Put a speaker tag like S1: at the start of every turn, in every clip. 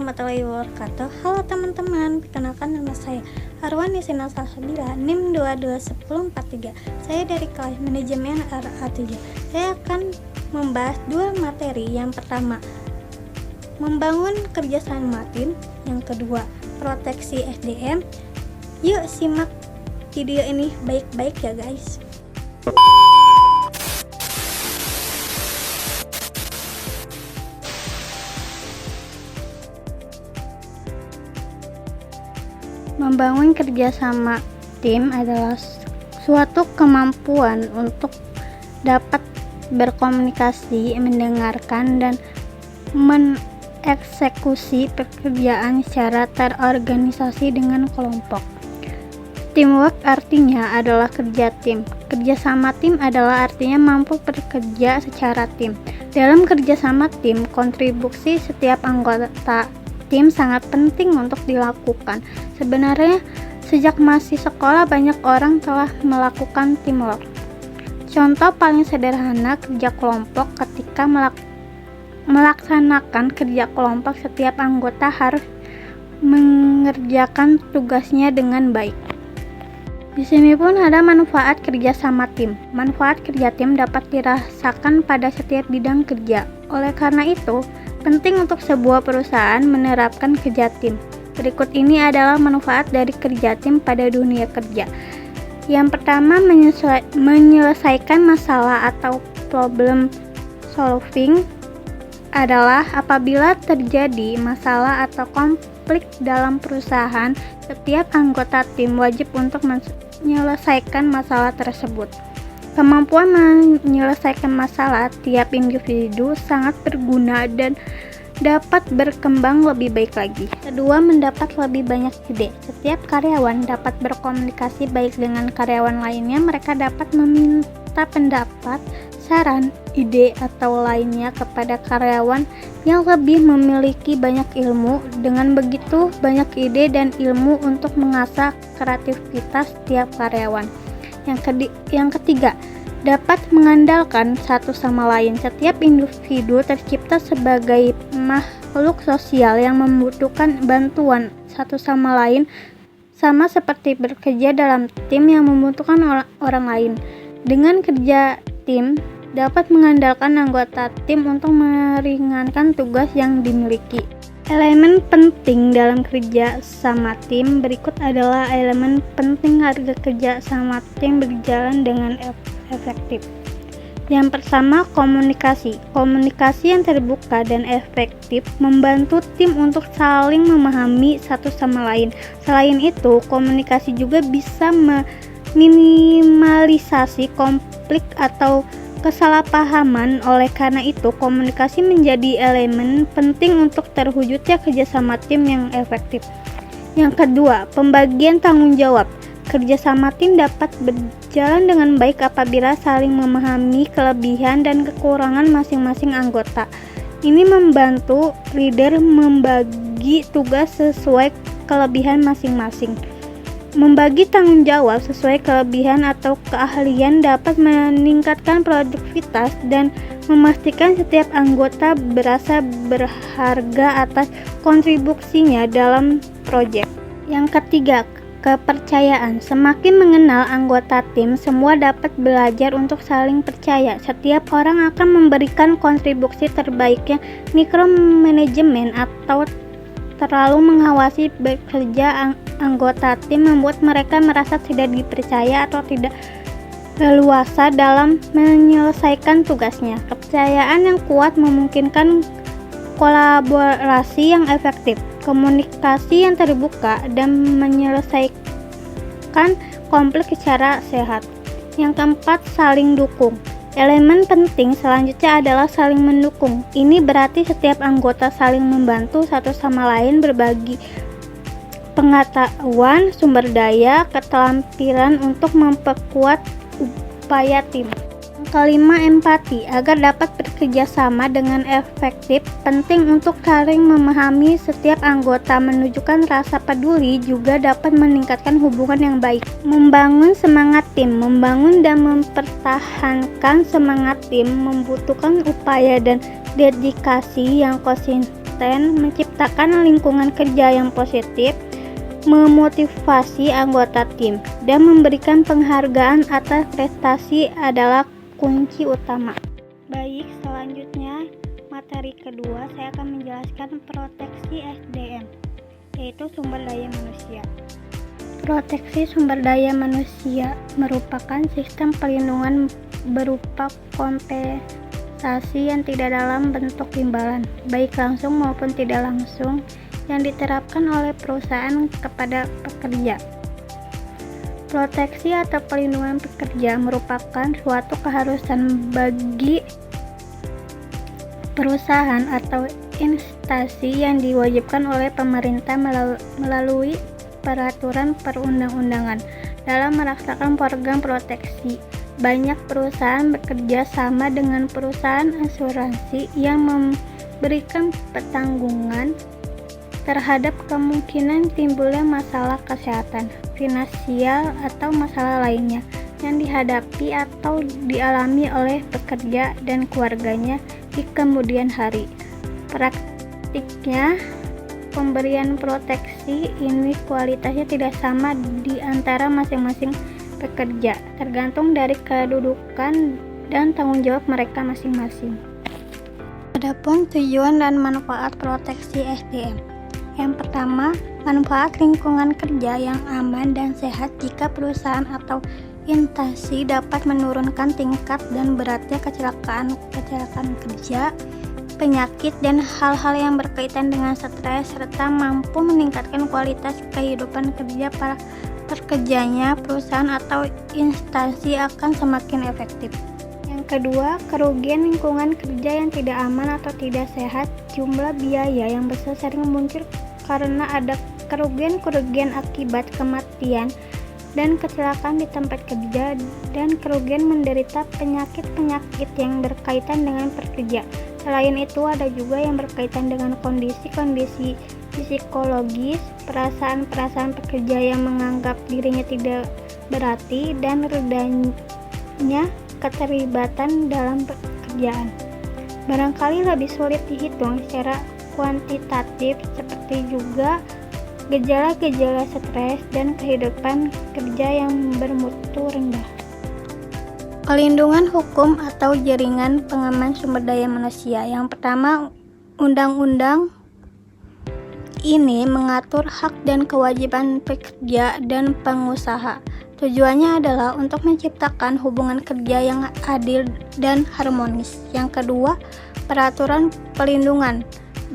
S1: warahmatullahi wabarakatuh. Halo teman-teman, perkenalkan nama saya Arwan Yasina Salsabila, NIM 221043. Saya dari kelas manajemen RA7. Saya akan membahas dua materi. Yang pertama, membangun kerjasama tim. Yang kedua, proteksi SDM. Yuk simak video ini baik-baik ya guys. Membangun kerjasama tim adalah suatu kemampuan untuk dapat berkomunikasi, mendengarkan, dan mengeksekusi pekerjaan secara terorganisasi dengan kelompok. Teamwork artinya adalah kerja tim. Kerjasama tim adalah artinya mampu bekerja secara tim. Dalam kerjasama tim, kontribusi setiap anggota tim sangat penting untuk dilakukan. Sebenarnya, sejak masih sekolah banyak orang telah melakukan teamwork. Contoh paling sederhana kerja kelompok. Ketika melaksanakan kerja kelompok, setiap anggota harus mengerjakan tugasnya dengan baik. Di sini pun ada manfaat kerja sama tim. Manfaat kerja tim dapat dirasakan pada setiap bidang kerja. Oleh karena itu, penting untuk sebuah perusahaan menerapkan kerja tim. Berikut ini adalah manfaat dari kerja tim pada dunia kerja. Yang pertama, menyelesaikan masalah atau problem solving adalah apabila terjadi masalah atau konflik dalam perusahaan, setiap anggota tim wajib untuk menyelesaikan masalah tersebut. Kemampuan menyelesaikan masalah tiap individu sangat berguna dan dapat berkembang lebih baik lagi. Kedua, mendapat lebih banyak ide. Setiap karyawan dapat berkomunikasi baik dengan karyawan lainnya. Mereka dapat meminta pendapat, saran, ide, atau lainnya kepada karyawan yang lebih memiliki banyak ilmu. Dengan begitu, banyak ide dan ilmu untuk mengasah kreativitas setiap karyawan. Yang ketiga, dapat mengandalkan satu sama lain. Setiap individu tercipta sebagai makhluk sosial yang membutuhkan bantuan satu sama lain, sama seperti bekerja dalam tim yang membutuhkan orang lain. Dengan kerja tim, dapat mengandalkan anggota tim untuk meringankan tugas yang dimiliki. Elemen penting dalam kerja sama tim berikut adalah elemen penting agar kerja sama tim berjalan dengan efektif. Yang pertama, komunikasi. Komunikasi yang terbuka dan efektif membantu tim untuk saling memahami satu sama lain. Selain itu, komunikasi juga bisa meminimalisasi konflik atau kesalahpahaman. Oleh karena itu, komunikasi menjadi elemen penting untuk terwujudnya kerjasama tim yang efektif. Yang kedua, pembagian tanggung jawab. Kerjasama tim dapat berjalan dengan baik apabila saling memahami kelebihan dan kekurangan masing-masing anggota. Ini membantu leader membagi tugas sesuai kelebihan masing-masing. Membagi tanggung jawab sesuai kelebihan atau keahlian dapat meningkatkan produktivitas dan memastikan setiap anggota berasa berharga atas kontribusinya dalam proyek. Yang ketiga, kepercayaan. Semakin mengenal anggota tim, semua dapat belajar untuk saling percaya. Setiap orang akan memberikan kontribusi terbaiknya. Mikromanajemen atau terlalu mengawasi bekerja anggota tim membuat mereka merasa tidak dipercaya atau tidak leluasa dalam menyelesaikan tugasnya. Kepercayaan yang kuat memungkinkan kolaborasi yang efektif, komunikasi yang terbuka, dan menyelesaikan konflik secara sehat. Yang keempat, saling dukung. Elemen penting selanjutnya adalah saling mendukung. Ini berarti setiap anggota saling membantu satu sama lain, berbagi pengetahuan, sumber daya, keterampilan untuk memperkuat upaya tim. Kelima, empati. Agar dapat bekerja sama dengan efektif, penting untuk saling memahami setiap anggota. Menunjukkan rasa peduli juga dapat meningkatkan hubungan yang baik. Membangun semangat tim. Membangun dan mempertahankan semangat tim membutuhkan upaya dan dedikasi yang konsisten. Menciptakan menciptakan lingkungan kerja yang positif, memotivasi anggota tim, dan memberikan penghargaan atas prestasi adalah kunci utama. Baik, selanjutnya materi kedua saya akan menjelaskan proteksi SDM, yaitu sumber daya manusia. Proteksi sumber daya manusia merupakan sistem perlindungan berupa kompensasi yang tidak dalam bentuk imbalan, baik langsung maupun tidak langsung, yang diterapkan oleh perusahaan kepada pekerja. Proteksi atau perlindungan pekerja merupakan suatu keharusan bagi perusahaan atau instansi yang diwajibkan oleh pemerintah melalui peraturan perundang-undangan dalam melaksanakan program proteksi. Banyak perusahaan bekerja sama dengan perusahaan asuransi yang memberikan pertanggungan terhadap kemungkinan timbulnya masalah kesehatan, finansial, atau masalah lainnya yang dihadapi atau dialami oleh pekerja dan keluarganya di kemudian hari. Praktiknya, pemberian proteksi ini kualitasnya tidak sama di antara masing-masing pekerja, tergantung dari kedudukan dan tanggung jawab mereka masing-masing. Adapun tujuan dan manfaat proteksi SDM. Yang pertama, manfaat lingkungan kerja yang aman dan sehat jika perusahaan atau instansi dapat menurunkan tingkat dan beratnya kecelakaan kerja, penyakit, dan hal-hal yang berkaitan dengan stres, serta mampu meningkatkan kualitas kehidupan kerja para pekerjanya. Perusahaan atau instansi akan semakin efektif. Yang kedua, kerugian lingkungan kerja yang tidak aman atau tidak sehat. Jumlah biaya yang besar sering muncul karena ada kerugian akibat kematian dan kecelakaan di tempat kerja, dan kerugian menderita penyakit-penyakit yang berkaitan dengan pekerja. Selain itu, ada juga yang berkaitan dengan kondisi-kondisi psikologis, perasaan-perasaan pekerja yang menganggap dirinya tidak berarti, dan rendahnya keterlibatan dalam pekerjaan. Barangkali lebih sulit dihitung secara kuantitatif, seperti juga gejala-gejala stres dan kehidupan kerja yang bermutu rendah. Pelindungan hukum atau jaringan pengaman sumber daya manusia. Yang pertama, undang-undang ini mengatur hak dan kewajiban pekerja dan pengusaha. Tujuannya adalah untuk menciptakan hubungan kerja yang adil dan harmonis. Yang kedua, peraturan pelindungan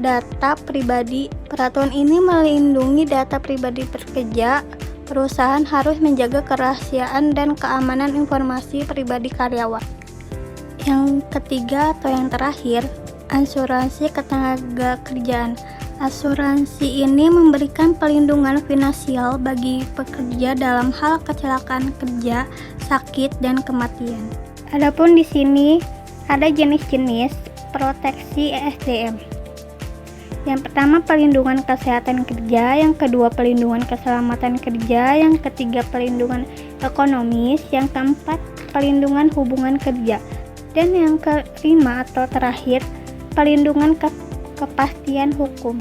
S1: data pribadi. Peraturan ini melindungi data pribadi pekerja. Perusahaan harus menjaga kerahasiaan dan keamanan informasi pribadi karyawan. Yang ketiga atau yang terakhir, asuransi ketenagakerjaan. Asuransi ini memberikan perlindungan finansial bagi pekerja dalam hal kecelakaan kerja, sakit, dan kematian. Adapun di sini ada jenis-jenis proteksi SDM. Yang pertama, perlindungan kesehatan kerja. Yang kedua, perlindungan keselamatan kerja. Yang ketiga, perlindungan ekonomis. Yang keempat, perlindungan hubungan kerja. Dan yang kelima atau terakhir, perlindungan kepastian hukum.